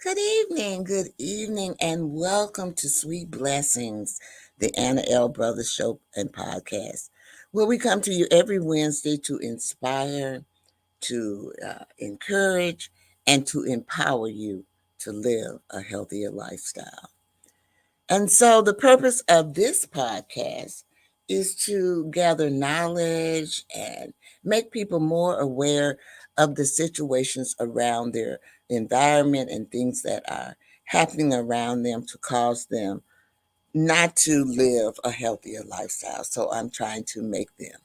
Good evening, and welcome to Sweet Blessings, the Anna L. Brothers Show and Podcast, where we come to you every Wednesday to inspire, to encourage, and to empower you to live a healthier lifestyle. And so, the purpose of this podcast is to gather knowledge and make people more aware of the situations around their environment and things that are happening around them to cause them not to live a healthier lifestyle. So, I'm trying to make them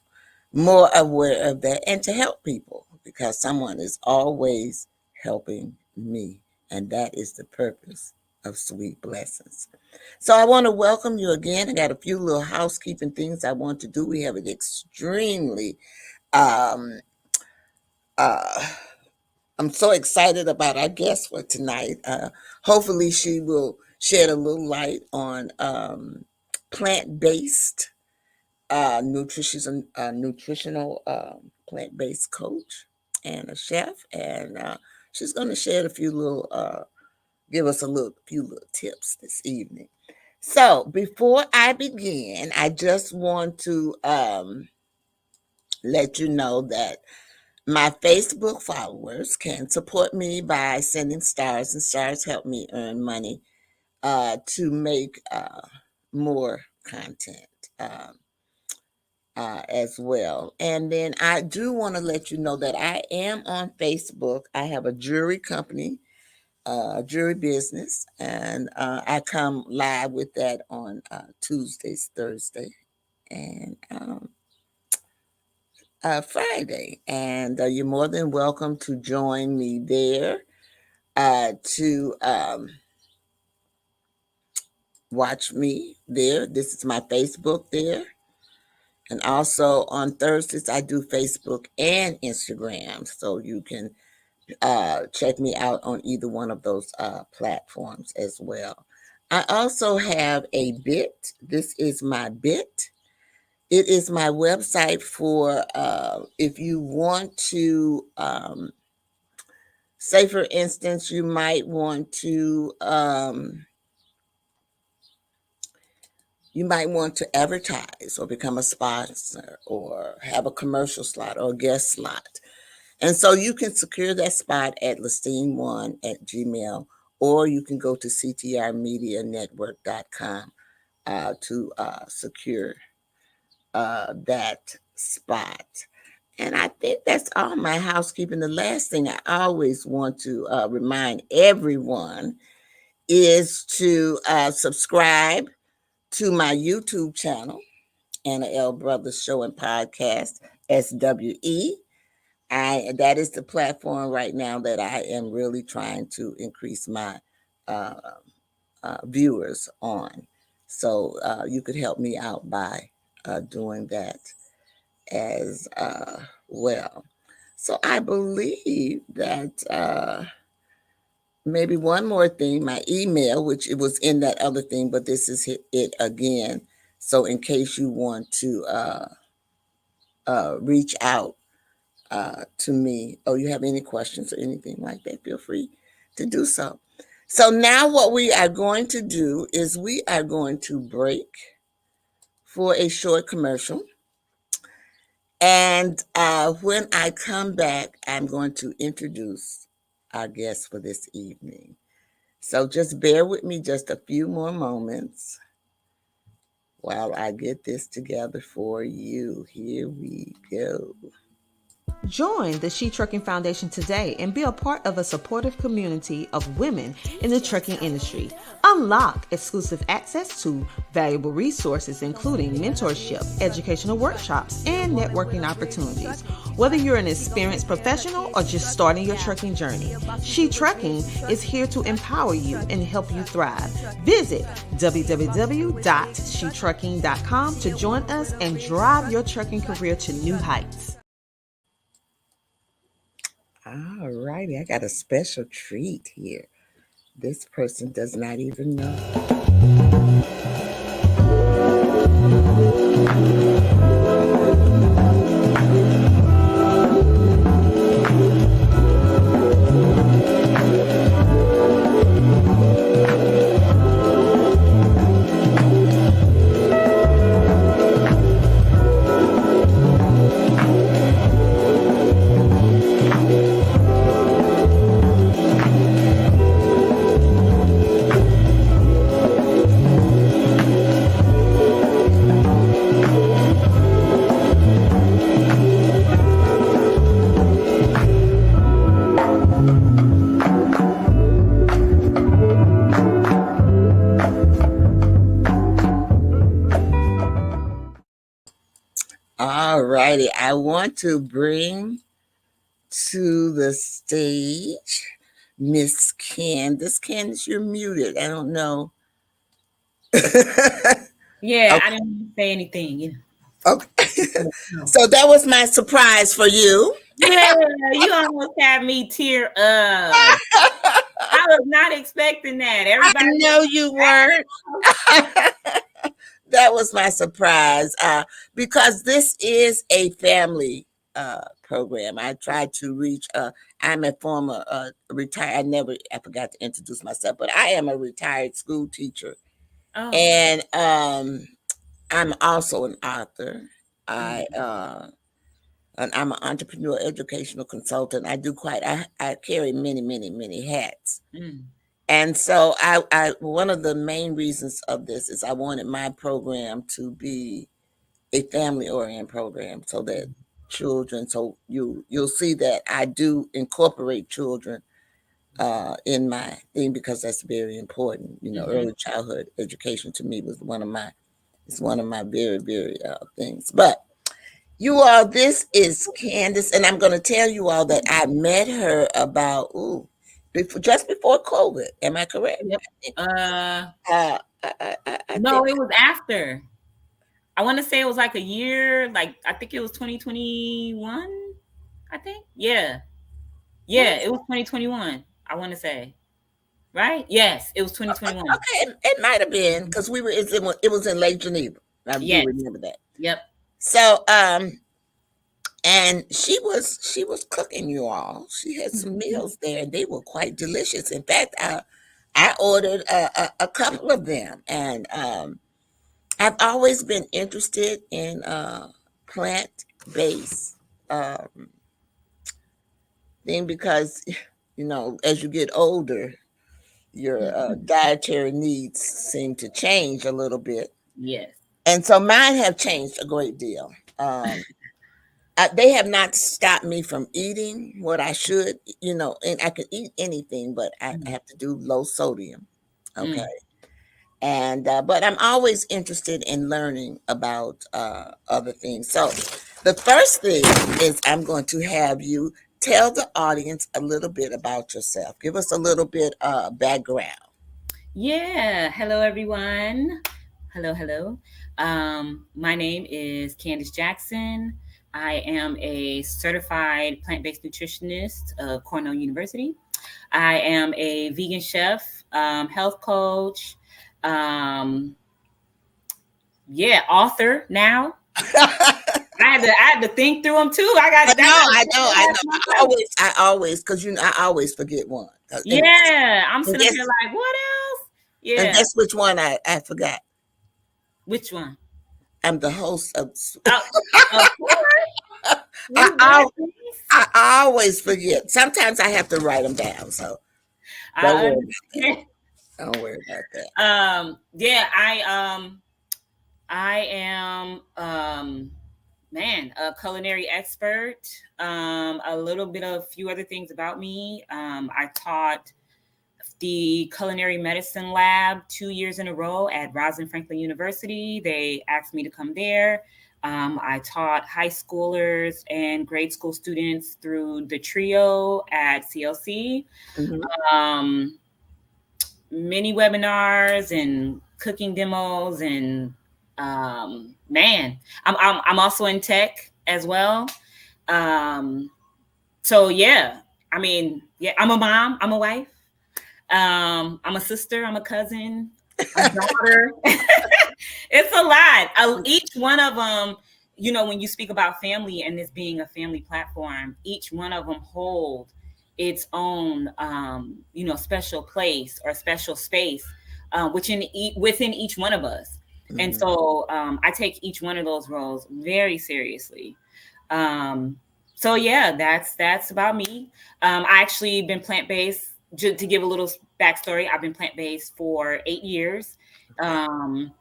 more aware of that and to help people because someone is always helping me. And that is the purpose of Sweet Blessings. So I want to welcome you again. I got a few little housekeeping things I want to do. We have an extremely, um, uh, I'm so excited about our guest for tonight. Hopefully, she will shed a little light on plant-based nutritional plant-based coach and a chef, and she's going to share a few little, give us few little tips this evening. So before I begin, I just want to let you know that my Facebook followers can support me by sending stars, and stars help me earn money to make more content. As well. And then I do want to let you know that I am on Facebook. I have a jewelry company, jewelry business, and I come live with that on Tuesdays, Thursday, and Friday. And you're more than welcome to join me there to watch me there. This is my Facebook there. And also on Thursdays, I do Facebook and Instagram. So you can check me out on either one of those platforms as well. I also have a Bit. This is my Bit. It is my website for if you want to, say for instance, you might want to advertise or become a sponsor or have a commercial slot or a guest slot. And so you can secure that spot at Listine1 at Gmail, or you can go to ctrmedianetwork.com to secure that spot. And I think that's all my housekeeping. The last thing I always want to remind everyone is to subscribe to my YouTube channel, Anna L. Brothers Show and Podcast, SWE. That is the platform right now that I am really trying to increase my viewers on. So you could help me out by doing that as well. So I believe that maybe one more thing, my email, which it was in that other thing, but this is it again. So in case you want to reach out to me, or you have any questions or anything like that, feel free to do so. So now what we are going to do is we are going to break for a short commercial. And when I come back, I'm going to introduce our guest for this evening. So just bear with me just a few more moments while I get this together for you. Here we go. Join the She Trucking Foundation today and be a part of a supportive community of women in the trucking industry. Unlock exclusive access to valuable resources, including mentorship, educational workshops, and networking opportunities. Whether you're an experienced professional or just starting your trucking journey, She Trucking is here to empower you and help you thrive. Visit www.shetrucking.com to join us and drive your trucking career to new heights. All righty, I got a special treat here. This person does not even know. righty. I want to bring to the stage Miss Candace. Candace, you're muted. I don't know. Yeah, I Okay. didn't say anything. Okay. No. So that was my surprise for you. Yeah, you almost had me tear up. I was not expecting that. I Everybody know you weren't. That was my surprise because this is a family program. I try to reach. I'm a former retired. I forgot to introduce myself, but I am a retired school teacher, Oh. and I'm also an author. I Mm, and I'm an entrepreneur, educational consultant. I carry many, many, many hats. mm, And so one of the main reasons of this is I wanted my program to be a family oriented program so that children, so you'll see that I do incorporate children in my thing because that's very important. You know, mhm. early childhood education to me was one of my very, very things. But you all, this is Candace, and I'm going to tell you all that I met her about just before COVID. Am I correct? Yep. Uh, I no, think it was after. I want to say it was like a year. Like I think it was 2021. I think. Yeah. Yeah, was it was 2021. I want to say. Right? Yes, it was 2021. okay. It might have been Mhm. because it was in Lake Geneva. I do Yes. remember that. Yep. So and she was cooking you all. She had some Mhm. meals there, and they were quite delicious. In fact, I ordered a couple of them, and I've always been interested in plant-based um, thing because as you get older, your dietary needs seem to change a little bit, Yes. and so mine have changed a great deal. They have not stopped me from eating what I should, and I can eat anything, but I Mm, have to do low sodium. Okay. mm. And but I'm always interested in learning about other things. So the first thing is I'm going to have you tell the audience a little bit about yourself. Give us a little bit background. Yeah. Hello, everyone. Hello, hello. My name is Kandace Jackson. I am a certified plant-based nutritionist of Cornell University. I am a vegan chef, health coach, um, yeah, author now. I had to think through them too. I got to I think know, through I that know. for myself. I always, because I always forget one. Yeah, I'm And sitting up guess here like, what else? and Yeah, guess which one I forgot. which one? I'm the host of. Oh, of course, I, sweet I blessings. I always forget. Sometimes I have to write them down. So don't I worry about that. understand. Don't worry about that. Yeah, I am man, a culinary expert. A little bit of few other things about me. I taught the culinary medicine lab 2 years in a row at Rosalind Franklin University. They asked me to come there. I taught high schoolers and grade school students through the trio at CLC. Hmm. Um, Many webinars and cooking demos and man, I'm also in tech as well. Um, so yeah, I mean, yeah, I'm a mom, I'm a wife, I'm a sister, I'm a cousin, I'm a daughter. It's a lot. Each one of them, when you speak about family and this being a family platform, each one of them hold its own, special place or special space, within each one of us. And Hmm. so I take each one of those roles very seriously. Um, so yeah, that's about me. I actually been plant based. To give a little backstory, I've been plant based for 8 years. Okay. Um,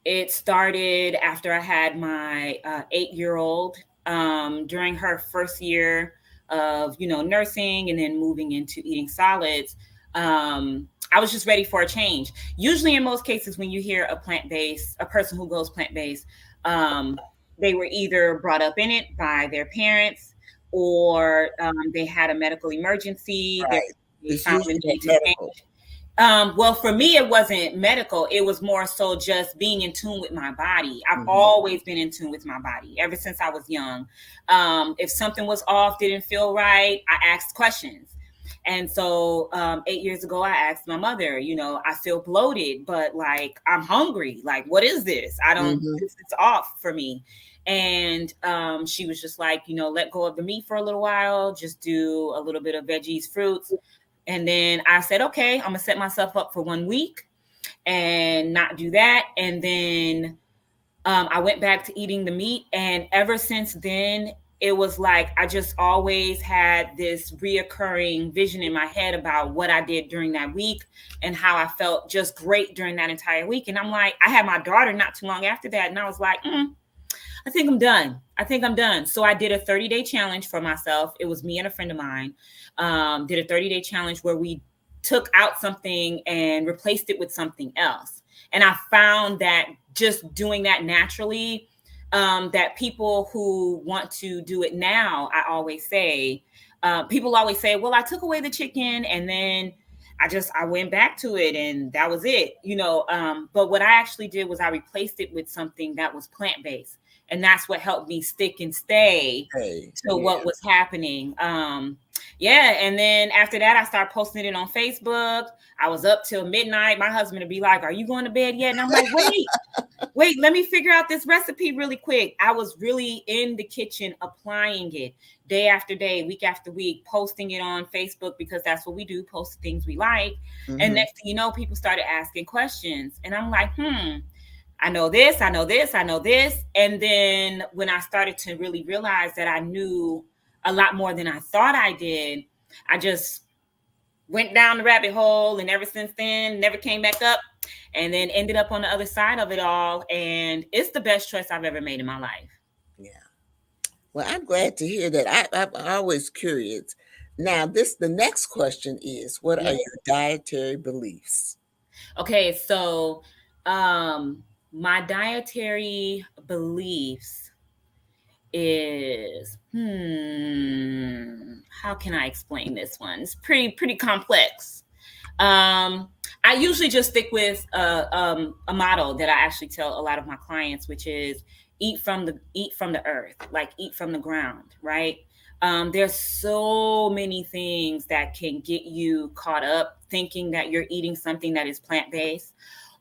it started after I had my 8-year old during her first year of nursing and then moving into eating solids. I was just ready for a change. Usually, in most cases, when you hear a person who goes plant based, they were either brought up in it by their parents, or they had a medical emergency. Right. They It's found the usually that need to medical. change. Well, for me, it wasn't medical. It was more so just being in tune with my body. I've Hmm. always been in tune with my body ever since I was young. If something was off, didn't feel right, I asked questions. And so 8 years ago, I asked my mother, I feel bloated, but like I'm hungry. Like, what is this? I don't, Hmm. it's off for me. And she was just like, let go of the meat for a little while, just do a little bit of veggies, fruits. And then I said, okay, I'm gonna set myself up for 1 week and not do that. And then I went back to eating the meat. And ever since then, it was like I just always had this reoccurring vision in my head about what I did during that week and how I felt just great during that entire week. And I'm like, I had my daughter not too long after that, and I was like, I think I'm done. I think I'm done. So I did a 30-day challenge for myself. It was me and a friend of mine. Did a 30-day challenge where we took out something and replaced it with something else. And I found that just doing that naturally, that people who want to do it now, I always say, people always say, well, I took away the chicken and then I went back to it and that was it, but what I actually did was I replaced it with something that was plant-based, and that's what helped me stick and stay Hey, to yeah. what was happening. Yeah, and then after that, I started posting it on Facebook. I was up till midnight. My husband would be like, "Are you going to bed yet?" And I'm like, "Wait, let me figure out this recipe really quick." I was really in the kitchen applying it day after day, week after week, posting it on Facebook because that's what we do, post things we like. And Hmm. next thing you know, people started asking questions, and I'm like, I know this, I know this, I know this. And then when I started to really realize that I knew a lot more than I thought I did, I just went down the rabbit hole. And ever since then, never came back up, and then ended up on the other side of it all. And it's the best choice I've ever made in my life. Yeah. Well, I'm glad to hear that. I'm always curious. Now, the next question is, what are Yeah. your dietary beliefs? Okay, so my dietary beliefs is how can I explain this one? It's pretty complex. Um, I usually just stick with a motto that I actually tell a lot of my clients, which is eat from the earth, like eat from the ground, right? There's so many things that can get you caught up thinking that you're eating something that is plant based,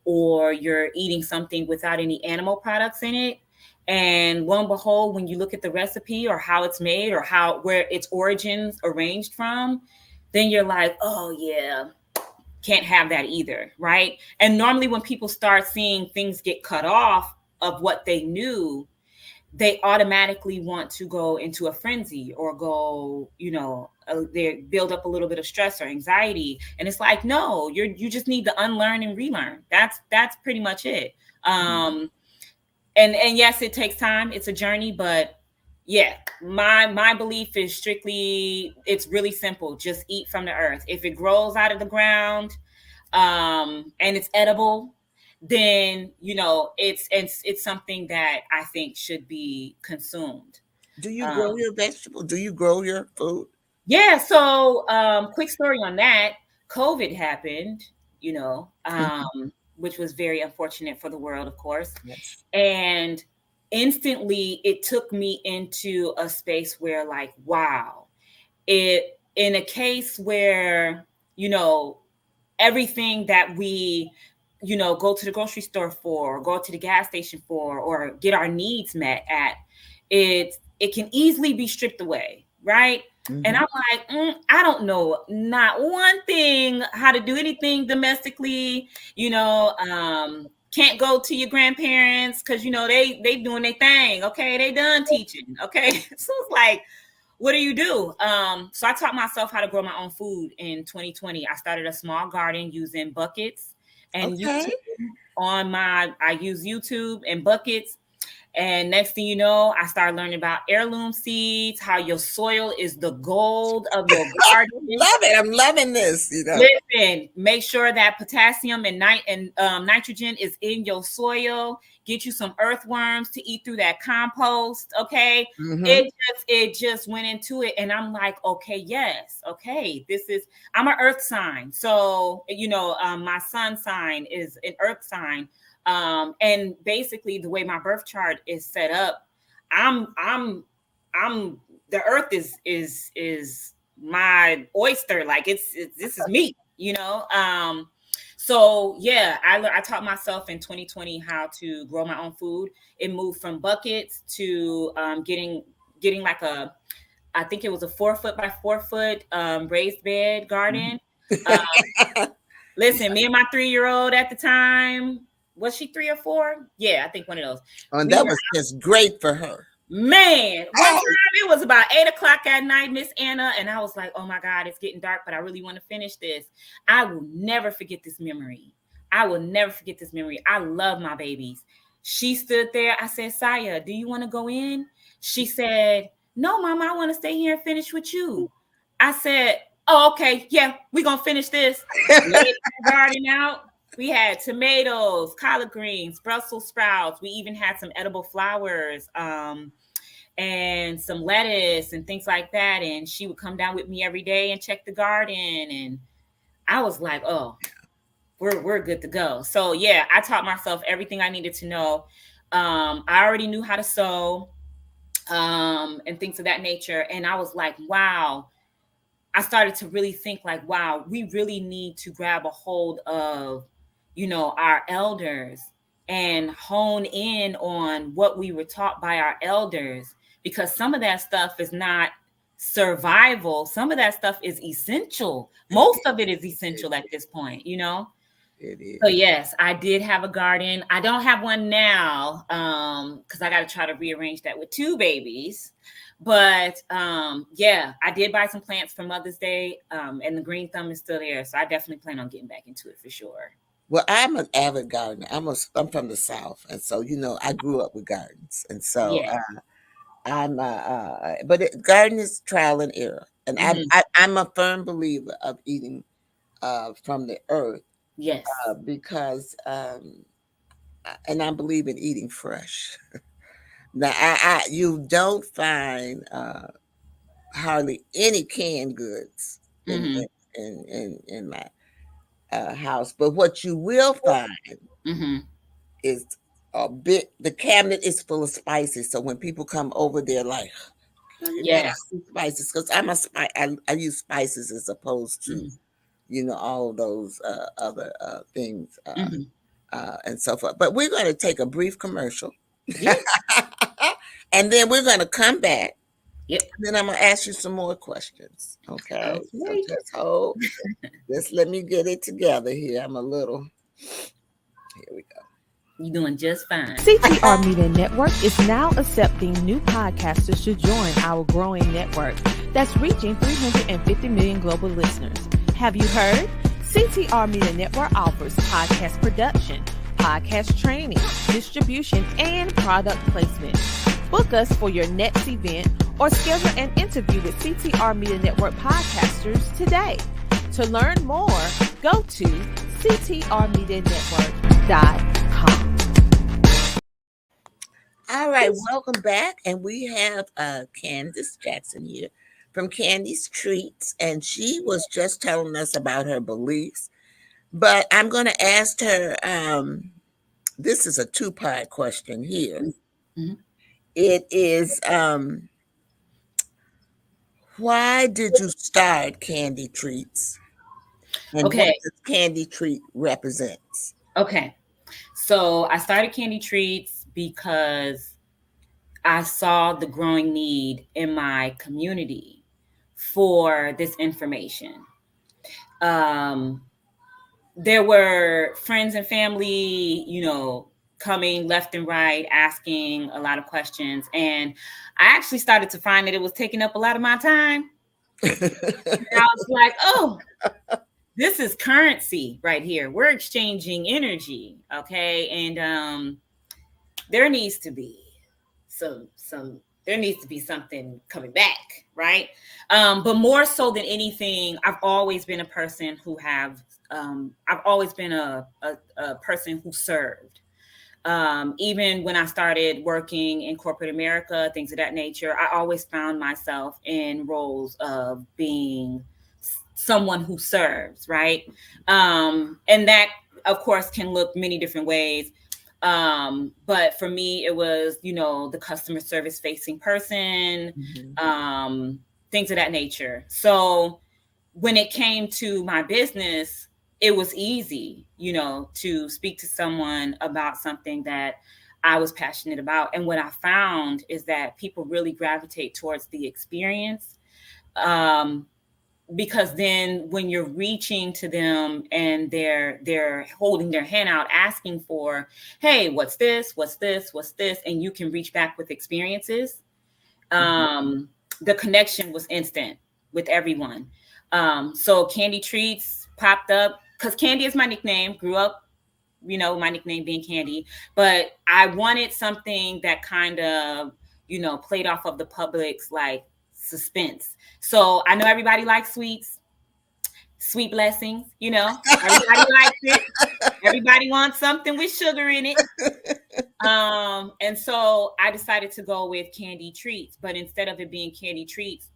or you're eating something without any animal products in it. And lo and behold, when you look at the recipe or how it's made or where its origins arranged from, then you're like, oh yeah, can't have that either, right? And normally when people start seeing things get cut off of what they knew, they automatically want to go into a frenzy or go, they build up a little bit of stress or anxiety. And it's like, no, you just need to unlearn and relearn. That's pretty much it. Um, and yes, it takes time. It's a journey, but yeah, my belief is strictly, it's really simple. Just eat from the earth. If it grows out of the ground, and it's edible, then it's something that I think should be consumed. Do you grow Um, your vegetables? Do you grow your food? yeah. So, quick story on that. COVID happened, which was very unfortunate for the world, of course. Yes. And instantly, it took me into a space where, like, wow, it in a case where you know everything that we go to the grocery store for, or go to the gas station for, or get our needs met at, it can easily be stripped away, right? And Hmm. I'm like, I don't know not one thing how to do anything domestically. Can't go to your grandparents because they doing their thing. Okay, they done teaching. Okay, so it's like, what do you do? So I taught myself how to grow my own food in 2020. I started a small garden using buckets and Okay. YouTube. I use YouTube and buckets, And next thing you know, I started learning about heirloom seeds, how your soil is the gold of your garden. Love it. I'm loving this, Listen, make sure that potassium and nitrogen is in your soil. Get you some earthworms to eat through that compost. Okay. Hmm. It just went into it. And I'm like, okay, yes, okay. I'm an earth sign. So, my sun sign is an earth sign. And basically the way my birth chart is set up, I'm I'm I'm the earth is my oyster. Like it's this is me, so yeah, I taught myself in 2020 how to grow my own food. It moved from buckets to getting like I think it was a 4 foot by 4 foot raised bed garden. uh, Listen, me and my 3-year old at the time, was she 3 or 4? Yeah, I think one of those. And We that were, was just great for her. man, one Oh, time it was about 8 o'clock at night, Miss Anna, and I was like, oh my God, it's getting dark, but I really want to finish this. I will never forget this memory. I will never forget this memory. I love my babies. She stood there. I said, Saya, do you want to go in? She said, no, Mama, I want to stay here and finish with you. I said, oh, okay, yeah, we're going to finish this. Laid the garden out. We had tomatoes, collard greens, Brussels sprouts. We even had some edible flowers, and some lettuce and things like that. And she would come down with me every day and check the garden. And I was like, oh, we're good to go. So yeah, I taught myself everything I needed to know. I already knew how to sew, and things of that nature. And I was like, wow, I started to really think like, wow, we really need to grab a hold of, our elders and hone in on what we were taught by our elders, because some of that stuff is not survival. Some of that stuff is essential. Most of it is it, essential at this point. it So is. yes, I did have a garden. I don't have one now, because I got to try to rearrange that with 2 babies. But yeah, I did buy some plants for Mother's Day, and the green thumb is still there. So I definitely plan on getting back into it for sure. Well, I'm an avid gardener. I'm from the South, and so I grew up with gardens, and so Yeah. but garden is trial and error, and Hmm. I'm a firm believer of eating from the earth, Yes. because and I believe in eating fresh. Now, I you don't find hardly any canned goods in Hmm. in in my house, but what you will find Hmm. is a bit. The cabinet is full of spices, so when people come over, they're like, "Girl, you got all Yes. these spices," because I'm a I use spices as opposed to Hmm. all of those other things, Hmm. and so forth. But we're going to take a brief commercial. Yeah. And then we're going to come back. Yep. And then I'm going to ask you some more questions. Okay. So Okay. just hold. Just let me get it together here. I'm a little. Here we You doing just fine. CTR Media Network is now accepting new podcasters to join our growing network that's reaching 350 million global listeners. Have you heard? CTR Media Network offers podcast production, podcast training, distribution, and product placement. Book us for your next event or schedule an interview with CTR Media Network podcasters today. To learn more, go to ctrmedianetwork.com. All right, welcome back. And we have Candace Jackson here from Candy's Treats. And she was just telling us about her beliefs. But I'm going to ask her this is a two-part question here. Hmm. It is why did you start Candy Treats? And what Okay. does Candy Treat represents? Okay. So I started Candy Treats because I saw the growing need in my community for this information. Um, there were friends and family, coming left and right, asking a lot of questions. And I actually started to find that it was taking up a lot of my time. And I was like, oh, this is currency right here. We're exchanging energy. Okay. And there needs to be some there needs to be something coming back, right? But more so than anything, I've always been a person who have I've always been a person who served. Even when I started working in corporate America, things of that nature, I always found myself in roles of being someone who serves, right? And that, of course, can look many different ways. But for me, it was, the customer service facing person, Mhm. things of that nature. So when it came to my business, it was easy, to speak to someone about something that I was passionate about. And what I found is that people really gravitate towards the experience. Um, because then when you're reaching to them and they're holding their hand out asking for, hey, what's this, and you can reach back with experiences, Mhm. the connection was instant with everyone. So Candy Treats popped up because Candy is my nickname. Grew up, my nickname being Candy, but I wanted something that kind of, played off of the public's like suspense. So I know everybody likes sweets, sweet blessings, everybody likes it. Everybody wants something with sugar in it. And so I decided to go with Candy Treats, but instead of it being Candy Treats,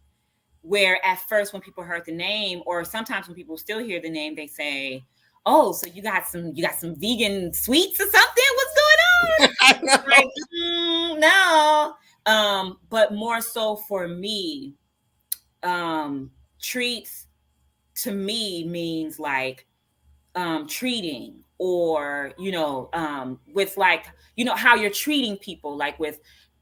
where at first when people heard the name, or sometimes when people still hear the name, they say, "Oh, so you got some vegan sweets or something? What's going on?" I know. Like, no. But more so for me, treats to me means like treating, or with like how you're treating people, like with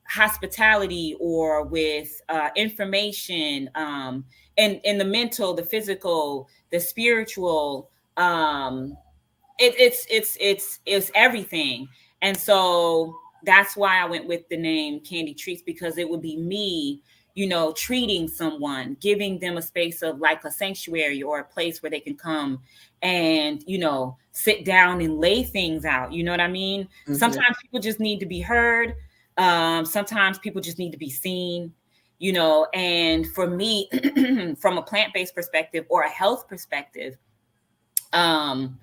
hospitality, or with information, and in the mental, the physical, the spiritual. It's everything. And so that's why I went with the name Candy Treats, because it would be me, treating someone, giving them a space of like a sanctuary or a place where they can come and, sit down and lay things out. You know what I mean? Mhm. Sometimes people just need to be heard. Sometimes people just need to be seen, and for me, from a plant-based perspective or a health perspective, um,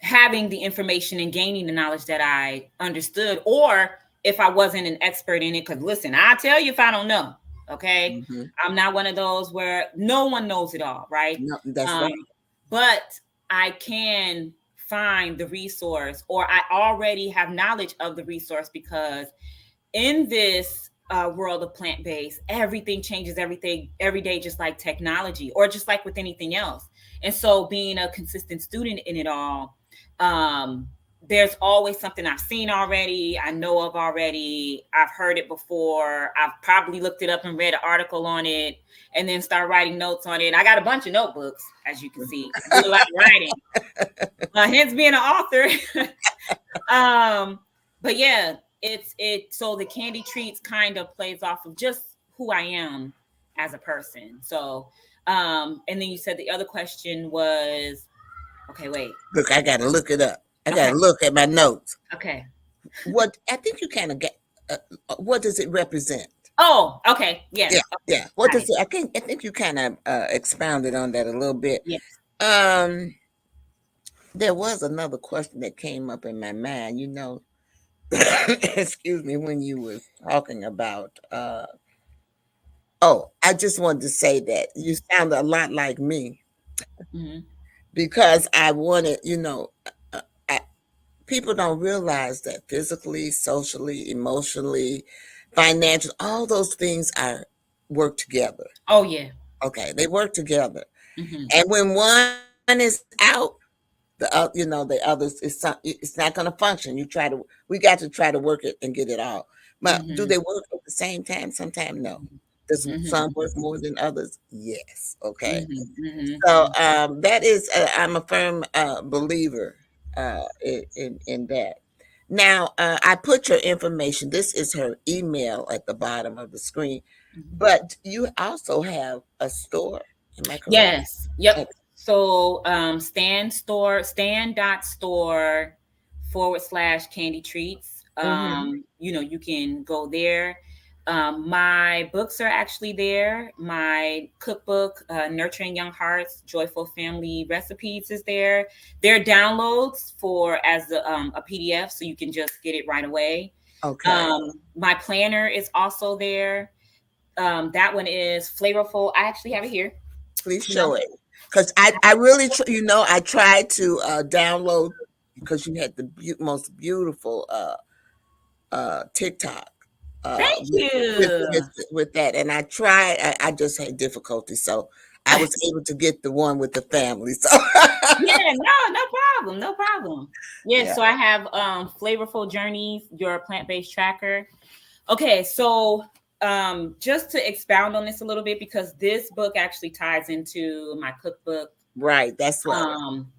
having the information and gaining the knowledge that I understood, or if I wasn't an expert in it, because listen, I'll tell you if I don't know. Okay. Mhm. I'm not one of those where no one knows it all, right? No, that's Um, right. but I can find the resource, or I already have knowledge of the resource, because in this world of plant-based, everything changes everything every day, just like technology, or just like with anything else. And so being a consistent student in it all, um, there's always something I've seen already, I know of already, I've heard it before, I've probably looked it up and read an article on it, and then start writing notes on it. I got a bunch of notebooks, as you can see. I do a lot of writing, hence being an author. um, but yeah, so the Candy Treats kind of plays off of just who I am as a person. So, and then you said the other question was, okay, wait, Look, I gotta look it up. I okay, gotta look at my notes. okay. What I think you kind of get. What does it represent? Oh, okay, Yeah, yes, okay, yeah. What got does it. it? I think you kind of expounded on that a little bit. Yes. Um, there was another question that came up in my mind. Excuse me, when you was talking about. Oh, I just wanted to say that you sound a lot like me Mm-hmm. because I wanted. I, people don't realize that physically, socially, emotionally, financially, all those things are work together. Oh yeah. Okay, they work together. Mm-hmm. And when one is out, the others it's not going to function. We got to try to work it and get it all. But do Mm-hmm. they work at the same time? Sometimes no. Does some work Mm-hmm. more than others? Yes. Okay. Mm-hmm. Mm-hmm. So that is, I'm a firm believer in that. Now, I put your information. This is her email at the bottom of the screen. Mm-hmm. But you also have a store. Am I correct? Yes. Yep. Okay. So stand.store /candy treats. Mm-hmm. You can go there. My books are actually there. My cookbook, Nurturing Young Hearts, Joyful Family Recipes, is there. There are downloads for as a PDF, so you can just get it right away. Okay. My planner is also there. That one is flavorful. I actually have it here. Please You know, show it. Because I really, I tried to download because you had the most beautiful TikTok thank you. with that, and I tried. I just had difficulty, so I was able to get the one with the family. So Yeah, no problem, no problem. Yeah, yeah, so I have Flavorful Journeys, your plant-based tracker. Okay, so just to expound on this a little bit, because this book actually ties into my cookbook, right. That's what. um,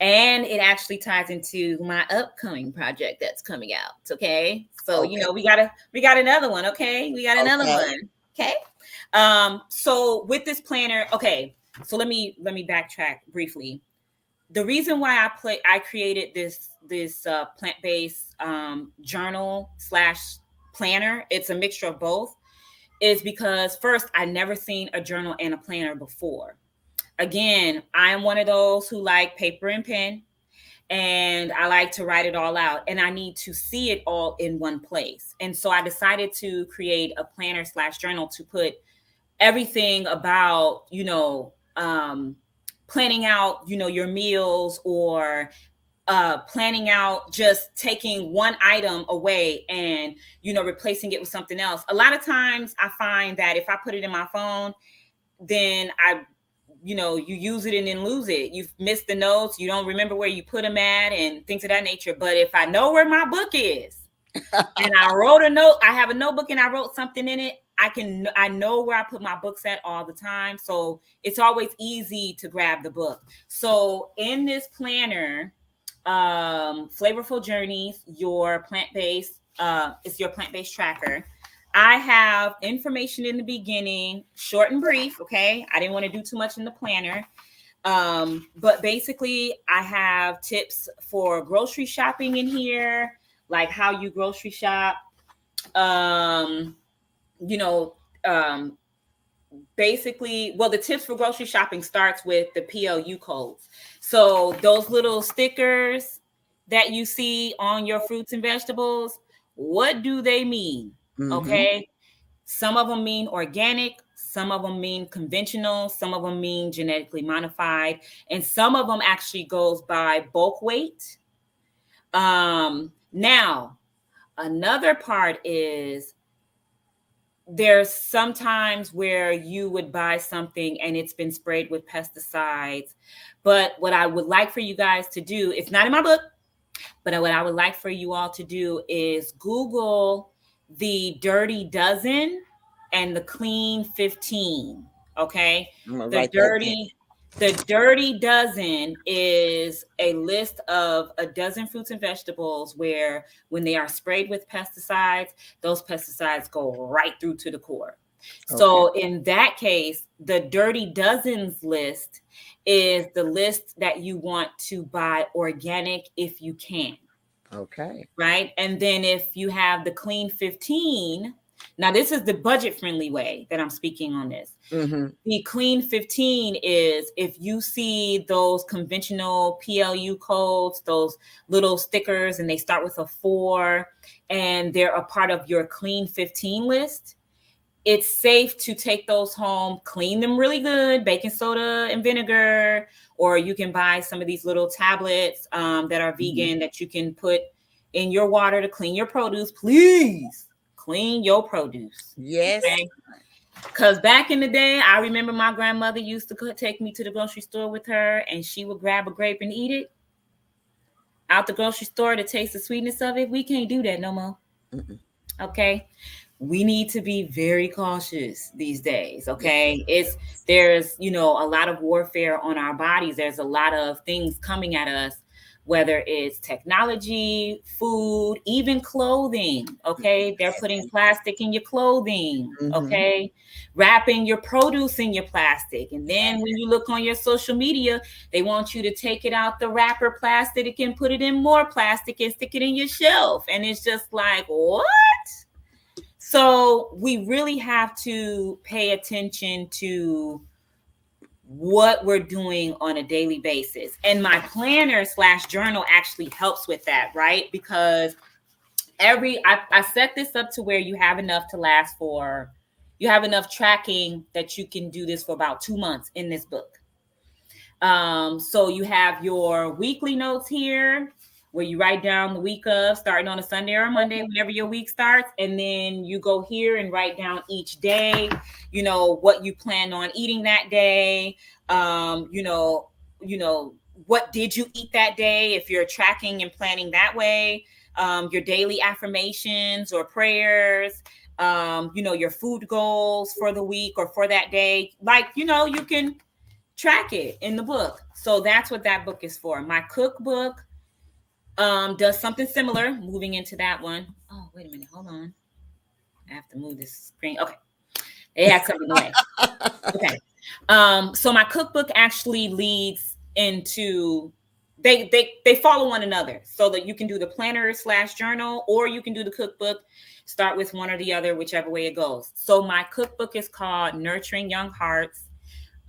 and it actually ties into my upcoming project that's coming out. Okay, so Okay. we got another one. Okay, we got another Okay. one. Okay, so with this planner, okay, so let me backtrack briefly. The reason why I created this plant based journal slash planner. It's a mixture of both. Is because first I never seen a journal and a planner before. Again, I am one of those who like paper and pen, and I like to write it all out, and I need to see it all in one place. And so I decided to create a planner slash journal to put everything about planning out your meals, or planning out just taking one item away and replacing it with something else. A lot of times I find that if I put it in my phone, then you use it and then lose it. You've missed the notes, you don't remember where you put them at and things of that nature. But if I know where my book is, and I wrote a note, I have a notebook and I wrote something in it, I know where I put my books at all the time. So it's always easy to grab the book. So in this planner, Flavorful Journeys, your plant-based, it's your plant-based tracker. I have information in the beginning, short and brief. Okay, I didn't want to do too much in the planner. But basically, I have tips for grocery shopping in here, like how you grocery shop. Um, you know, um, Basically, well, the tips for grocery shopping starts with the PLU codes. So those little stickers that you see on your fruits and vegetables, what do they mean? Hmm. Okay. Some of them mean organic, some of them mean conventional, some of them mean genetically modified, and some of them actually goes by bulk weight. Now, another part is there's sometimes where you would buy something and it's been sprayed with pesticides. But what I would like for you guys to do, it's not in my book, but what I would like for you all to do is Google the Dirty Dozen and the Clean 15. Okay. I'm gonna The write that down. Dirty Dozen is a list of a dozen fruits and vegetables where when they are sprayed with pesticides, those pesticides go right through to the core. Okay. So in that case, the Dirty Dozens list is the list that you want to buy organic if you can, Okay. right? And then if you have the Clean 15, now this is the budget friendly way that I'm speaking on this. Hmm. The Clean 15 is if you see those conventional PLU codes, those little stickers, and they start with a 4, and they're a part of your Clean 15 list, it's safe to take those home, clean them really good, baking soda and vinegar, or you can buy some of these little tablets that are Hmm. vegan that you can put in your water to clean your produce. Please clean your produce. Yes. Okay. Because back in the day, I remember my grandmother used to take me to the grocery store with her, and she would grab a grape and eat it out the grocery store to taste the sweetness of it. We can't do that no more. Mm-mm. Okay. We need to be very cautious these days. Yes. Okay. There's a lot of warfare on our bodies. There's a lot of things coming at us, whether it's technology, food, even clothing. Okay. They're putting plastic in your clothing. Hmm. Okay. Wrapping your produce in your plastic. And then when you look on your social media, they want you to take it out the wrapper plastic and put it in more plastic and stick it in your shelf. And it's just like, what? So we really have to pay attention to what we're doing on a daily basis. And my planner / journal actually helps with that, right? Because I set this up to where you have enough to last for, you have enough tracking that you can do this for about 2 months in this book. So you have your weekly notes here where you write down the week of, starting on a Sunday or a Monday, whenever your week starts. And then you go here and write down each day, what you plan on eating that day. What did you eat that day? If you're tracking and planning that way, your daily affirmations or prayers, your food goals for the week or for that day. You can track it in the book. So that's what that book is for. My cookbook does something similar. Moving into that one. Oh, wait a minute. Hold on. I have to move this screen. Okay. It has something away. Okay. So my cookbook actually leads into, they follow one another, so that you can do the planner / journal, or you can do the cookbook. Start with one or the other, whichever way it goes. So my cookbook is called Nurturing Young Hearts,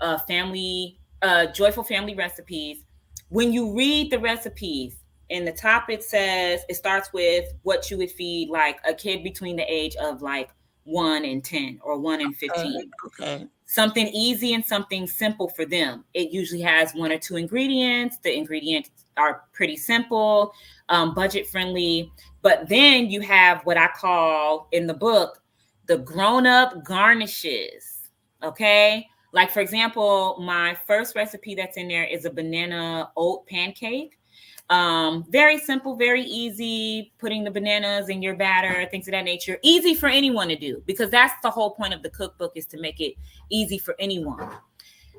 Joyful Family Recipes. When you read the recipes, in the top it starts with what you would feed like a kid between the age of like 1 and 10 or 1 and 15. Okay. Something easy and something simple for them. It usually has 1 or 2 ingredients. The ingredients are pretty simple, budget friendly. But then you have what I call in the book the grown-up garnishes. Okay. Like, for example, my first recipe that's in there is a banana oat pancake. Very simple, very easy, putting the bananas in your batter, things of that nature. Easy for anyone to do, because that's the whole point of the cookbook, is to make it easy for anyone.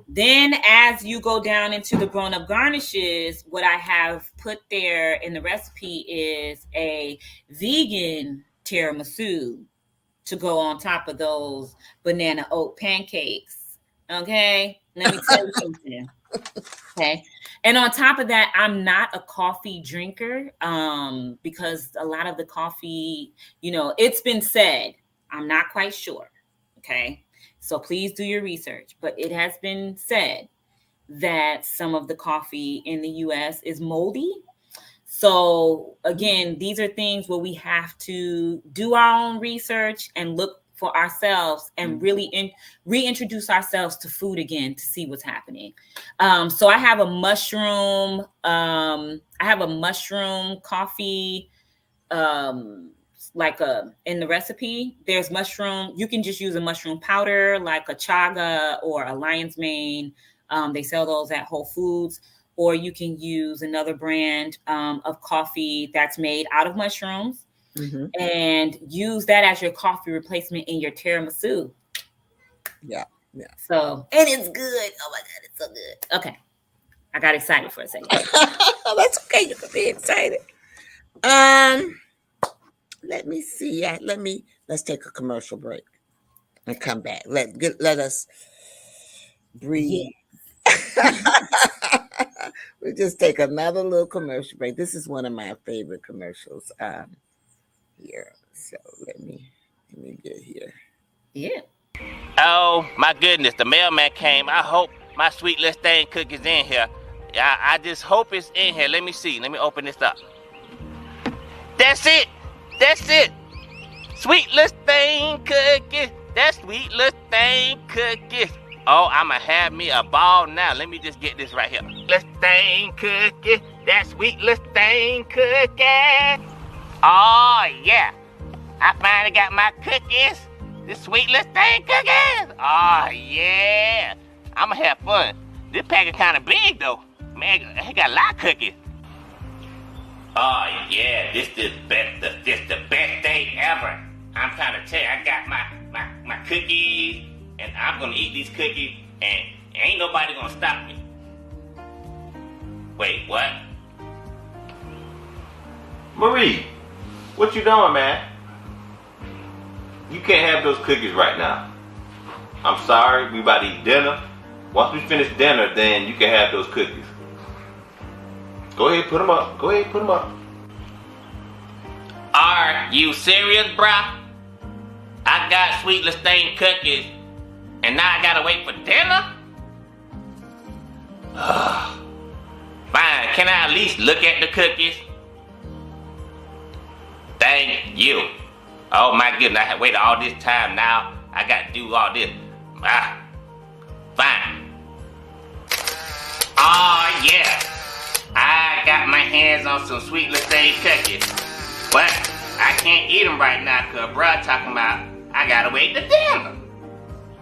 Then as you go down into the grown-up garnishes, what I have put there in the recipe is a vegan tiramisu to go on top of those banana oat pancakes. Okay, let me tell you something. Okay. And on top of that, I'm not a coffee drinker, because a lot of the coffee, it's been said, I'm not quite sure. Okay. So please do your research. But it has been said that some of the coffee in the US is moldy. So again, these are things where we have to do our own research and look for ourselves and really reintroduce ourselves to food again to see what's happening. So I have a mushroom, coffee, in the recipe. There's mushroom. You can just use a mushroom powder like a chaga or a lion's mane. They sell those at Whole Foods. Or you can use another brand of coffee that's made out of mushrooms. Mm-hmm. And use that as your coffee replacement in your tiramisu. Yeah. So, and it's good. Oh my God, it's so good. Okay. I got excited for a second. That's okay. You can be excited. Let me see. Let's take a commercial break and come back. Let us breathe. Yeah. We'll just take another little commercial break. This is one of my favorite commercials. Here. So let me get here. Yeah. Oh my goodness, the mailman came. I hope my sweet little thing cookie's in here. I just hope it's in here. Let me see. Let me open this up. That's it. Sweet little thing cookie. That sweet little thing cookie. Oh, I'ma have me a ball now. Let me just get this right here. Little thing cookie. That sweet little thing cookie. Oh, yeah. I finally got my cookies. This sweet little thing cookies. Oh, yeah. I'm going to have fun. This package kind of big, though. Man, it got a lot of cookies. Oh, yeah. This the best day ever. I'm trying to tell you, I got my cookies, and I'm going to eat these cookies, and ain't nobody going to stop me. Wait, what? Marie. What you doing, man? You can't have those cookies right now. I'm sorry, we about to eat dinner. Once we finish dinner, then you can have those cookies. Go ahead, put them up. Are you serious, bruh? I got sweet Listeine cookies, and now I gotta wait for dinner? Fine, can I at least look at the cookies? Thank you. Oh my goodness, I have waited all this time now. I gotta do all this. Fine. Oh yeah. I got my hands on some sweet Listeine cookies. But I can't eat them right now because bruh talking about I gotta wait to dinner.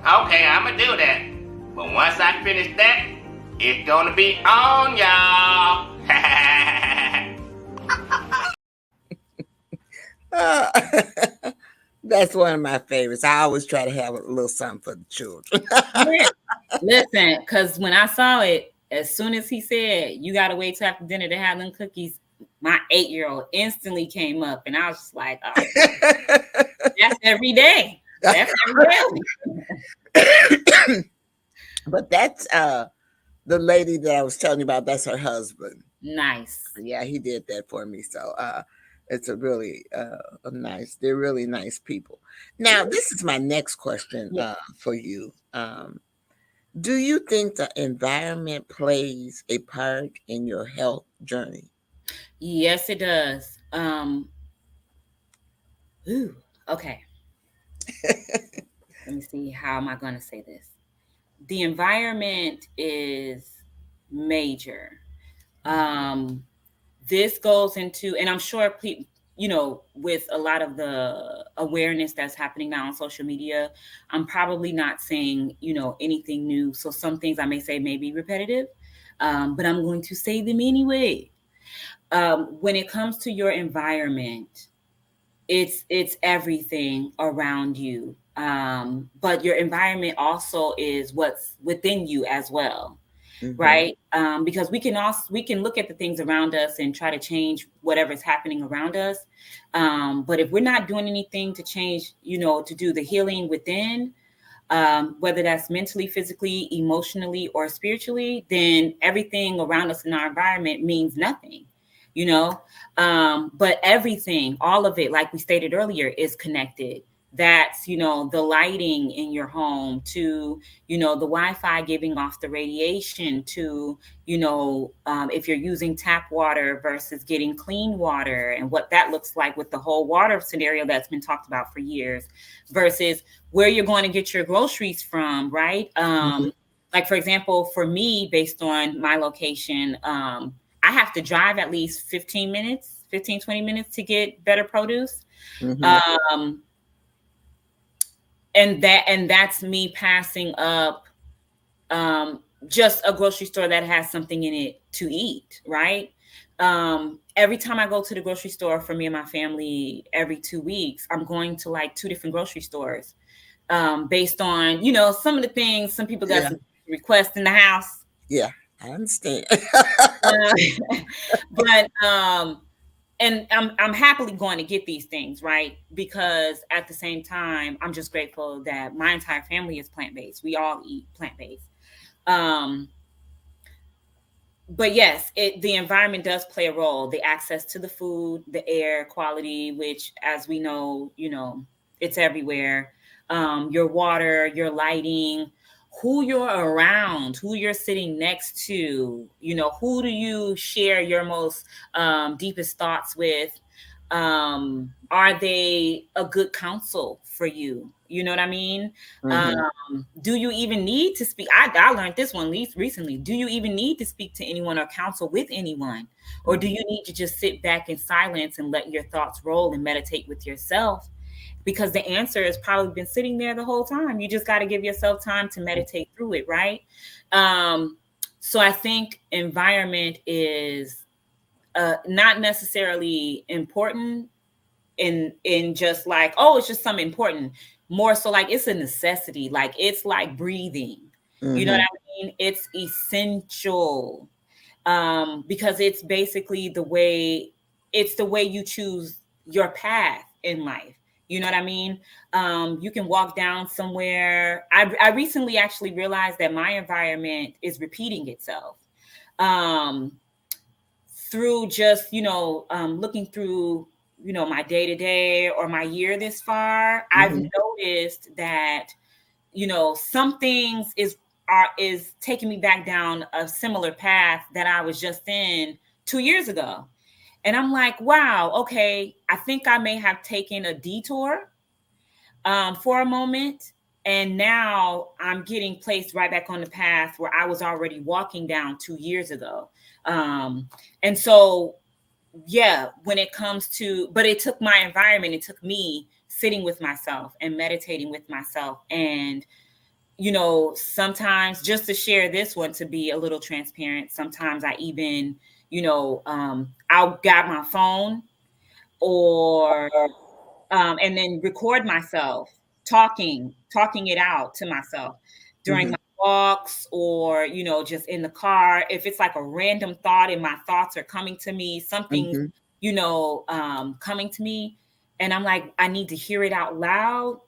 Okay, I'ma do that. But once I finish that, it's gonna be on, y'all. Uh, that's one of my favorites. I always try to have a little something for the children. Listen, because when I saw it, as soon as he said, you got to wait till after dinner to have them cookies, my 8-year-old instantly came up. And I was just like, oh, that's every day. That's every day. But that's the lady that I was telling you about. That's her husband. Nice. Yeah, he did that for me. So it's a really nice. They're really nice people. Now, this is my next question for you. Do you think the environment plays a part in your health journey? Yes, it does. Okay. Let me see. How am I going to say this? The environment is major. This goes into, and I'm sure with a lot of the awareness that's happening now on social media, I'm probably not saying, anything new. So some things I may say may be repetitive, but I'm going to say them anyway. When it comes to your environment, it's everything around you. But your environment also is what's within you as well. Mm-hmm. Right? Because we can look at the things around us and try to change whatever's happening around us. But if we're not doing anything to change, to do the healing within, whether that's mentally, physically, emotionally, or spiritually, then everything around us in our environment means nothing. But everything, all of it, like we stated earlier, is connected. That's, the lighting in your home to, the Wi-Fi giving off the radiation to, if you're using tap water versus getting clean water and what that looks like with the whole water scenario that's been talked about for years versus where you're going to get your groceries from, right? Like, for example, for me, based on my location, I have to drive at least 15, 20 minutes to get better produce. Mm-hmm. And that's me passing up just a grocery store that has something in it to eat, right? Every time I go to the grocery store for me and my family every 2 weeks, I'm going to like 2 different grocery stores based on, some of the things some people got some requests in the house. Yeah, I understand. But and I'm happily going to get these things, right? Because at the same time, I'm just grateful that my entire family is plant-based. We all eat plant-based. But yes, the environment does play a role. The access to the food, the air quality, which, as we know, it's everywhere. Your water, your lighting, who you're around, who you're sitting next to, who do you share your most deepest thoughts with? Are they a good counsel for you? You know what I mean? Mm-hmm. Do you even need to speak? I learned this one recently. Do you even need to speak to anyone or counsel with anyone? Or do you need to just sit back in silence and let your thoughts roll and meditate with yourself? Because the answer has probably been sitting there the whole time. You just got to give yourself time to meditate through it, right? So I think environment is not necessarily important in just like, oh, it's just something important. More so like it's a necessity. Like it's like breathing. Mm-hmm. You know what I mean? It's essential because it's basically the way you choose your path in life. You know what I mean? You can walk down somewhere. I recently actually realized that my environment is repeating itself through just, looking through my day to day or my year this far, I've noticed that, some things is taking me back down a similar path that I was just in 2 years ago. And I'm like, wow, okay, I think I may have taken a detour for a moment. And now I'm getting placed right back on the path where I was already walking down 2 years ago. And so, yeah, when it comes to, but it took my environment, it took me sitting with myself and meditating with myself. And, sometimes, just to share this one, to be a little transparent, sometimes I even, I'll grab my phone or and then record myself talking it out to myself during my walks, or just in the car. If it's like a random thought and my thoughts are coming to me, something coming to me, and I'm like, I need to hear it out loud,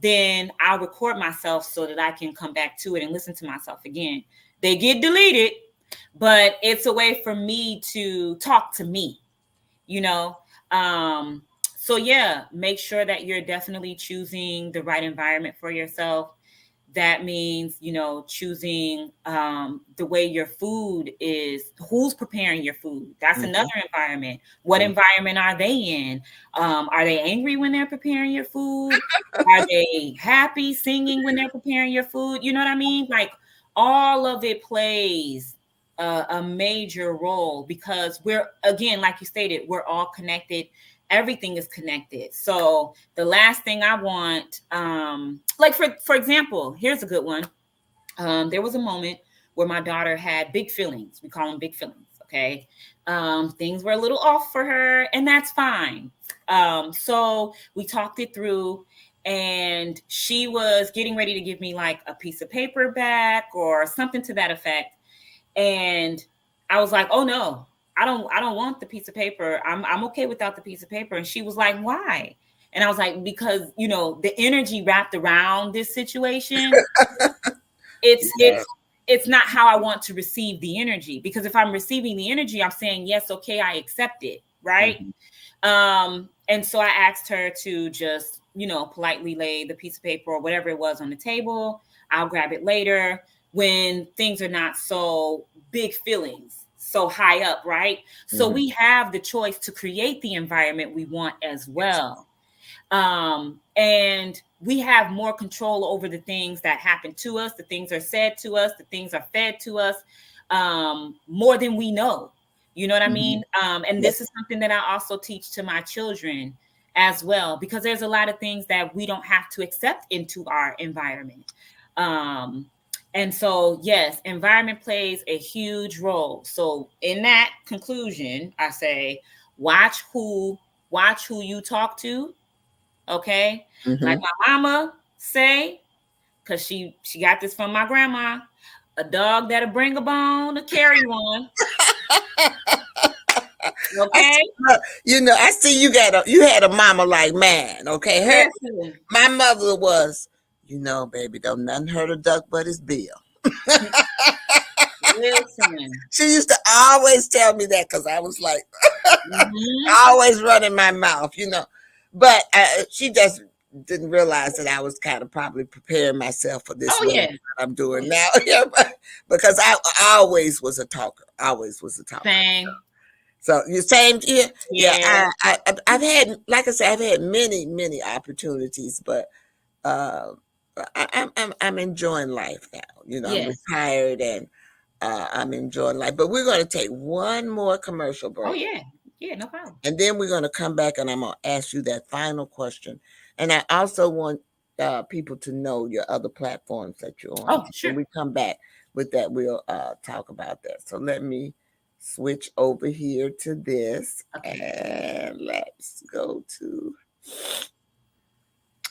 then I'll record myself so that I can come back to it and listen to myself again. They get deleted, but it's a way for me to talk to me, you know. So yeah, make sure that you're definitely choosing the right environment for yourself. That means, choosing the way your food is, who's preparing your food. That's another environment. What environment are they in? Are they angry when they're preparing your food? Are they happy singing when they're preparing your food? You know what I mean? Like, all of it plays a major role, because we're, again, like you stated, we're all connected. Everything is connected. So the last thing I want, like for example, here's a good one. There was a moment where my daughter had big feelings. We call them big feelings. Okay. Things were a little off for her, and that's fine. So we talked it through, and she was getting ready to give me like a piece of paper back or something to that effect. And I was like, oh no, I don't want the piece of paper. I'm okay without the piece of paper. And she was like, why? And I was like, because, the energy wrapped around this situation, it's not how I want to receive the energy. Because if I'm receiving the energy, I'm saying, yes, okay, I accept it. Right. And so I asked her to just, politely lay the piece of paper or whatever it was on the table. I'll grab it later when things are not so big feelings, so high up, right? So we have the choice to create the environment we want as well. And we have more control over the things that happen to us, the things are said to us, the things are fed to us, more than we know. You know what I mean? And this is something that I also teach to my children as well, because there's a lot of things that we don't have to accept into our environment. And so, yes, environment plays a huge role. So in that conclusion, I say, watch who you talk to. Okay. Like my mama say, because she got this from my grandma, a dog that'll bring a bone to carry one. Okay. I see you had a mama like man. Okay. My mother was, baby, don't nothing hurt a duck but his bill. Listen. She used to always tell me that, because I was like, always running my mouth, But she just didn't realize that I was kind of probably preparing myself for this that I'm doing now. Because I always was a talker. Same. So you same here. Yeah. I've had, like I said, I've had many opportunities, but I'm enjoying life now. I'm retired, and I'm enjoying life. But we're going to take one more commercial break. Oh yeah, no problem. And then we're going to come back, and I'm going to ask you that final question. And I also want people to know your other platforms that you're on. Oh, sure. When we come back with that, we'll talk about that. So let me switch over here to this, and let's go to,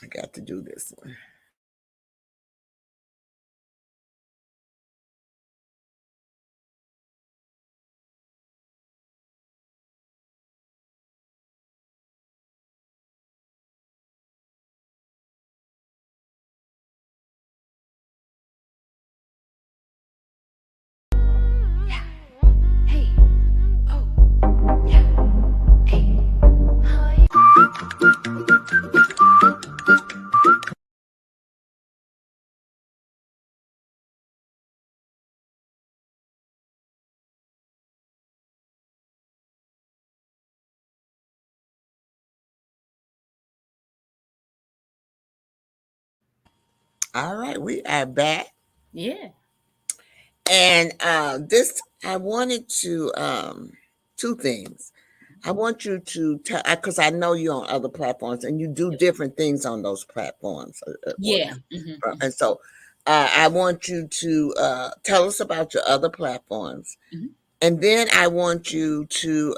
I got to do this one. All right, we are back. Yeah. And this, I wanted to, two things. I want you to tell, because I know you're on other platforms and you do different things on those platforms. Yeah. Mm-hmm. And so I want you to tell us about your other platforms. Mm-hmm. And then I want you to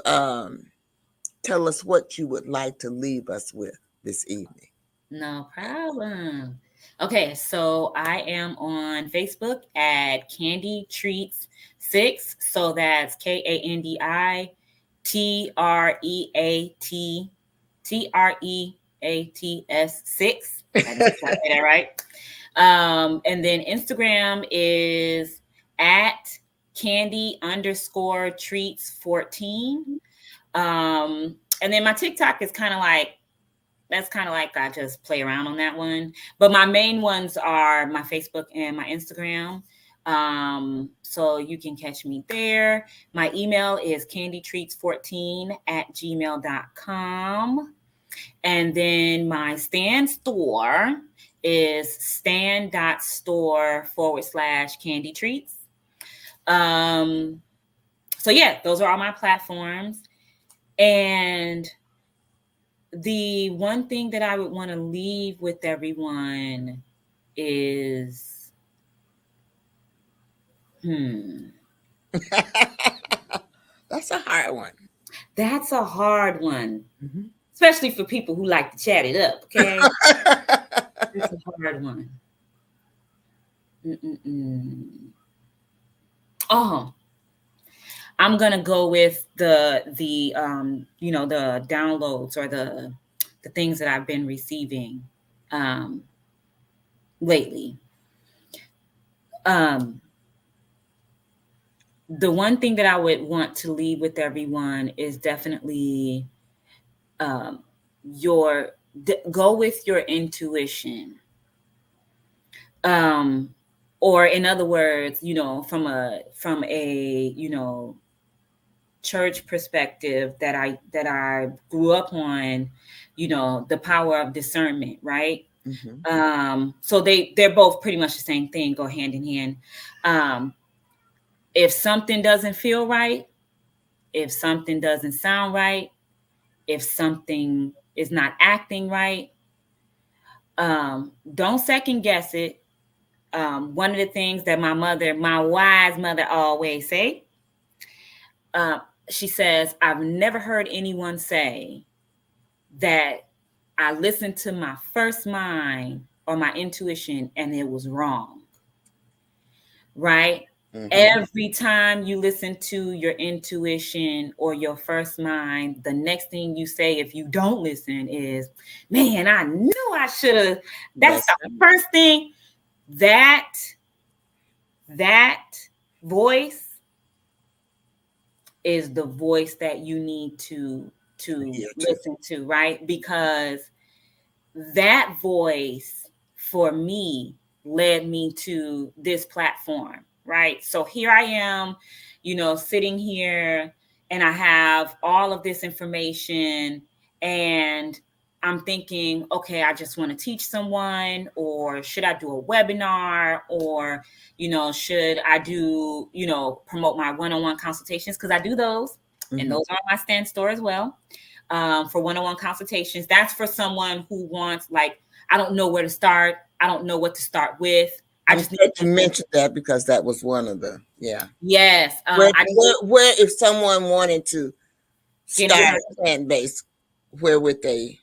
tell us what you would like to leave us with this evening. No problem. Okay, so I am on Facebook at Candy Treats 6. So that's KANDITREATTREATS 6. I make sure I say that right. And then Instagram is at Candy_treats 14. And then my TikTok is kind of like, that's kind of like I just play around on that one. But my main ones are my Facebook and my Instagram. So you can catch me there. My email is candytreats14@gmail.com. And then my Stan store is stan.store/candy treats. So yeah, those are all my platforms. And the one thing that I would want to leave with everyone is, That's a hard one. that's a hard one, Mm-hmm. especially for people who like to chat it up. Okay, it's a hard one. Oh, I'm gonna go with the the downloads or the things that I've been receiving lately. The one thing that I would want to leave with everyone is definitely go with your intuition. Or in other words, from a church perspective that I grew up on, the power of discernment, right? Mm-hmm. So they're both pretty much the same thing, go hand in hand. If something doesn't feel right, if something doesn't sound right, if something is not acting right, don't second guess it. One of the things that my wise mother always say, she says, I've never heard anyone say that I listened to my first mind or my intuition and it was wrong. Right? Mm-hmm. Every time you listen to your intuition or your first mind, the next thing you say, if you don't listen, is, man, I knew I should have. That's the first thing. That voice is the voice that you need to listen to, right? Because that voice for me led me to this platform, right? So here I am, sitting here and I have all of this information and I'm thinking, okay, I just want to teach someone, or should I do a webinar, or, should I do, promote my one-on-one consultations? Because I do those, mm-hmm. and those are on my Stan store as well. For one-on-one consultations. That's for someone who wants, like, I don't know where to start. I don't know what to start with. I just need to mention that because that was one of the, yeah. Yes. Where if someone wanted to start plant-based, where would they?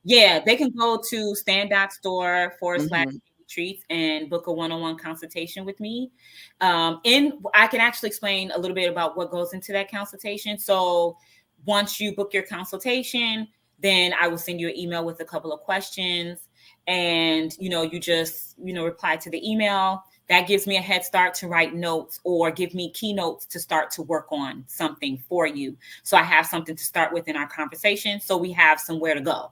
Yeah, they can go to stand.store/treats and book a one-on-one consultation with me. I can actually explain a little bit about what goes into that consultation. So once you book your consultation, then I will send you an email with a couple of questions, and you just reply to the email. That gives me a head start to write notes or give me keynotes to start to work on something for you. So I have something to start with in our conversation, so we have somewhere to go.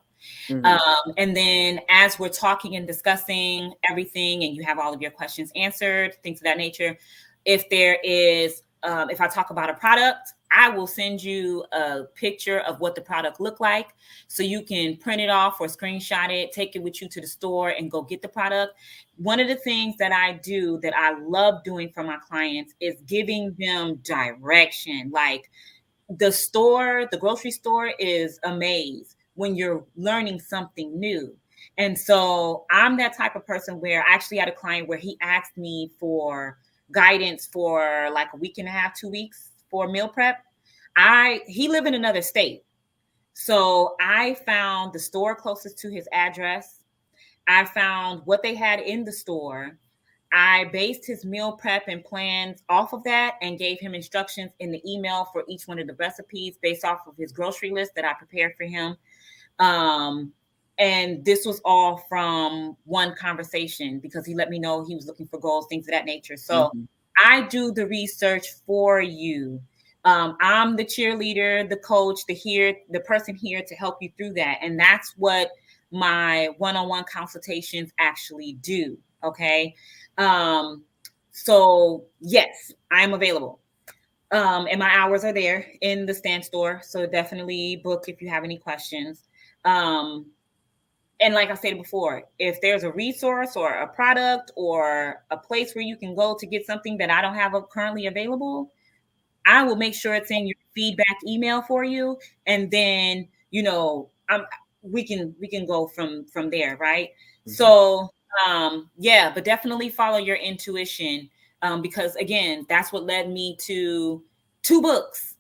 Mm-hmm. And then as we're talking and discussing everything and you have all of your questions answered, things of that nature, if there is, if I talk about a product, I will send you a picture of what the product looked like so you can print it off or screenshot it, take it with you to the store and go get the product. One of the things that I do that I love doing for my clients is giving them direction. Like, the grocery store is a maze when you're learning something new. And so I'm that type of person where I actually had a client where he asked me for guidance for like a week and a half, 2 weeks for meal prep. He lived in another state. So I found the store closest to his address. I found what they had in the store. I based his meal prep and plans off of that and gave him instructions in the email for each one of the recipes based off of his grocery list that I prepared for him. Um, and this was all from one conversation because he let me know he was looking for goals, things of that nature. So I do the research for you. I'm the cheerleader, the coach, the person here to help you through that. And that's what my one-on-one consultations actually do. Okay. So yes, I'm available. And my hours are there in the stand store. So definitely book if you have any questions. And like I said before, if there's a resource or a product or a place where you can go to get something that I don't have currently available, I will make sure it's in your feedback email for you. And then, we can go from there. Right. So, yeah, but definitely follow your intuition. Because again, that's what led me to 2 books.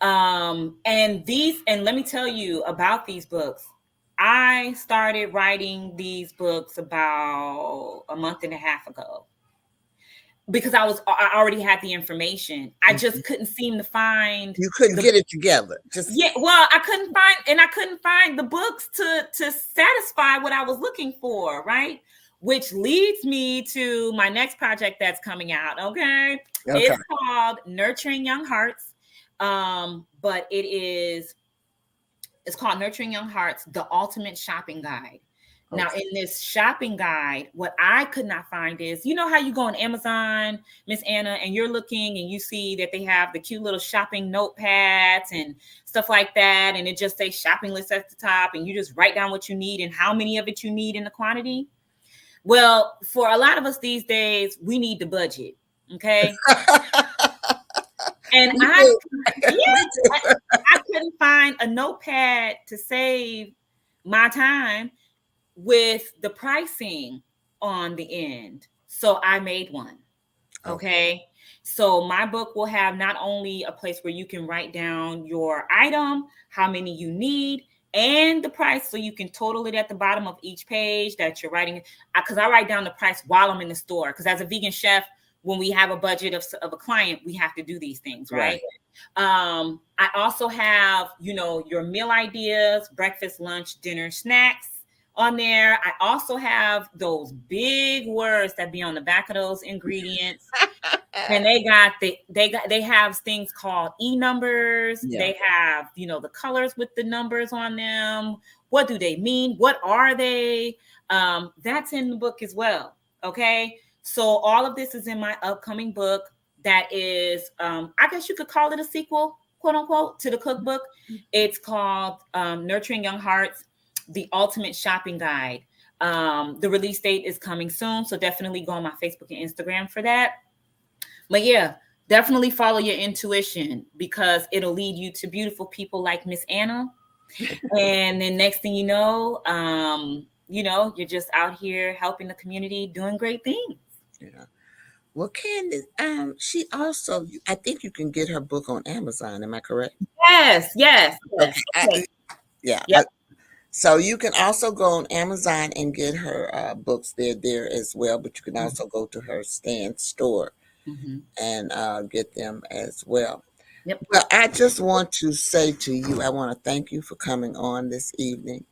And let me tell you about these books. I started writing these books about a month and a half ago because I already had the information. I just couldn't seem to find. You couldn't get it together. Well, I couldn't find the books to satisfy what I was looking for, right? Which leads me to my next project that's coming out. Okay. It's called Nurturing Young Hearts. But it's called Nurturing Young Hearts, the Ultimate Shopping Guide. Okay. Now, in this shopping guide, what I could not find is, you know how you go on Amazon, Miss Anna, and you're looking and you see that they have the cute little shopping notepads and stuff like that. And it just says shopping list at the top and you just write down what you need and how many of it you need in the quantity. Well, for a lot of us these days, we need the budget. Okay. And I couldn't find a notepad to save my time with the pricing on the end. So I made one. Okay. So my book will have not only a place where you can write down your item, how many you need, and the price, so you can total it at the bottom of each page that you're writing. Because I write down the price while I'm in the store. Because as a vegan chef, when we have a budget of a client, we have to do these things, right? I also have, your meal ideas, breakfast, lunch, dinner, snacks on there. I also have those big words that be on the back of those ingredients. And they have things called e-numbers. Yeah. They have, the colors with the numbers on them. What do they mean? What are they? That's in the book as well. Okay. So all of this is in my upcoming book that is, I guess you could call it a sequel, quote unquote, to the cookbook. It's called Nurturing Young Hearts, the Ultimate Shopping Guide. The release date is coming soon, so definitely go on my Facebook and Instagram for that. But yeah, definitely follow your intuition because it'll lead you to beautiful people like Miss Anna. And then next thing you know, you're just out here helping the community, doing great things. Yeah. Well, Kandace, she also, I think you can get her book on Amazon. Am I correct? Yes. Okay. Yeah. Yep. So you can also go on Amazon and get her books. They're there as well, but you can also go to her stand store and get them as well. Yep. Well, I just want to say to you, I want to thank you for coming on this evening.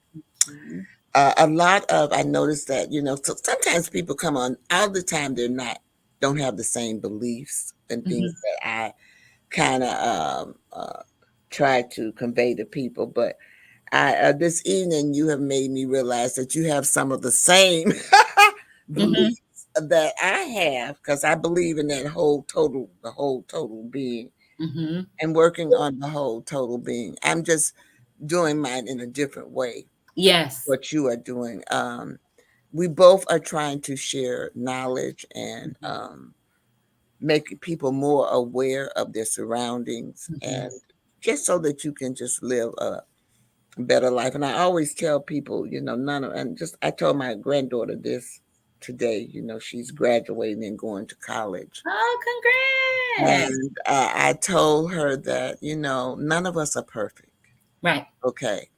I noticed that, so sometimes people come on all the time. Don't have the same beliefs and things that I kind of try to convey to people. But this evening, you have made me realize that you have some of the same beliefs that I have, because I believe in the whole total being Mm-hmm. and working on the whole total being. I'm just doing mine in a different way, Yes. what you are doing. We both are trying to share knowledge and make people more aware of their surroundings, Mm-hmm. and just so that you can just live a better life. And I always tell people, none of, and just, I told my granddaughter this today, she's graduating and going to college. Oh, congrats. And I told her that, none of us are perfect. Right. Okay.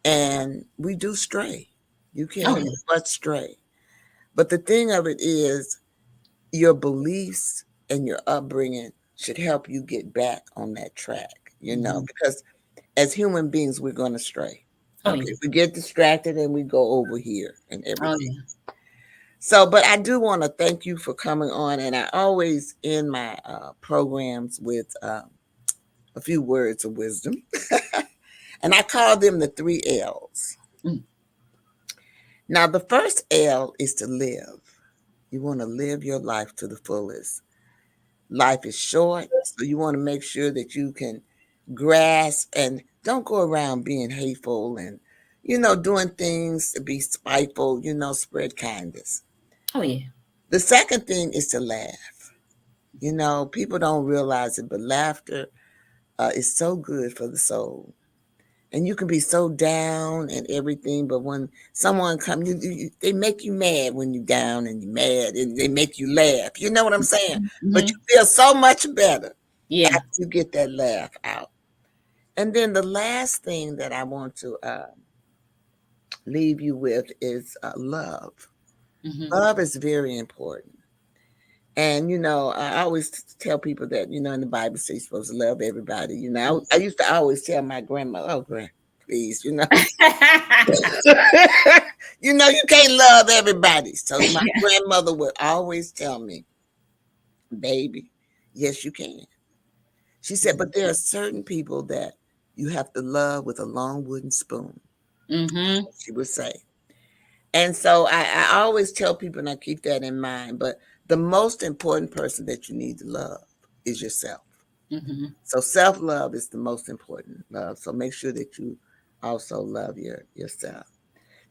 And we do stray. You Oh can't help yeah. but stray. But the thing of it is, your beliefs and your upbringing should help you get back on that track, Mm-hmm. because as human beings, we're going to stray. Oh Okay. yeah. We get distracted and we go over here and Oh everything. yeah. So, but I do want to thank you for coming on. And I always end my programs with a few words of wisdom. And I call them the 3 L's. Mm. Now, the first L is to live. You want to live your life to the fullest. Life is short, so you want to make sure that you can grasp and don't go around being hateful and, doing things to be spiteful, spread kindness. Oh yeah. The second thing is to laugh. People don't realize it, but laughter is so good for the soul. And you can be so down and everything, but when someone comes, they make you mad when you're down and you're mad, and they make you laugh. You know what I'm saying? But Mm-hmm. you feel so much better Yeah. after you get that laugh out. And then the last thing that I want to leave you with is love. Mm-hmm. Love is very important. And I always tell people that in the Bible says you're supposed to love everybody. I used to always tell my grandmother, "Oh, please, you can't love everybody." So my grandmother would always tell me, "Baby, yes, you can." She said, "But there are certain people that you have to love with a long wooden spoon." That's Mm-hmm. what she would say. And so I always tell people, and I keep that in mind. But the most important person that you need to love is yourself. Mm-hmm. So self love is the most important love. So make sure that you also love yourself.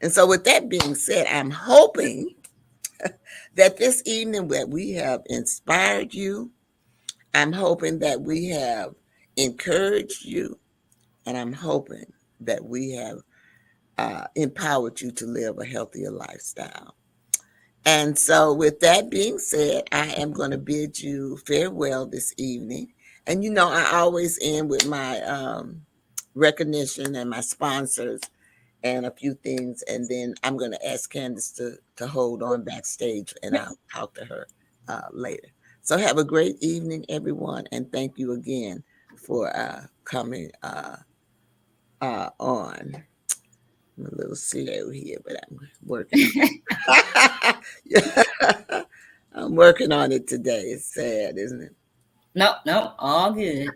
And so, with that being said, I'm hoping that this evening that we have inspired you. I'm hoping that we have encouraged you, and I'm hoping that we have empowered you to live a healthier lifestyle. And so, with that being said, I am going to bid you farewell this evening. And I always end with my recognition and my sponsors and a few things. And then I'm going to ask Kandace to hold on backstage, and I'll talk to her later. So, have a great evening, everyone. And thank you again for coming on. I'm a little slow here, but I'm working on it. I'm working on it today. It's sad, isn't it? Nope. Nope. All good.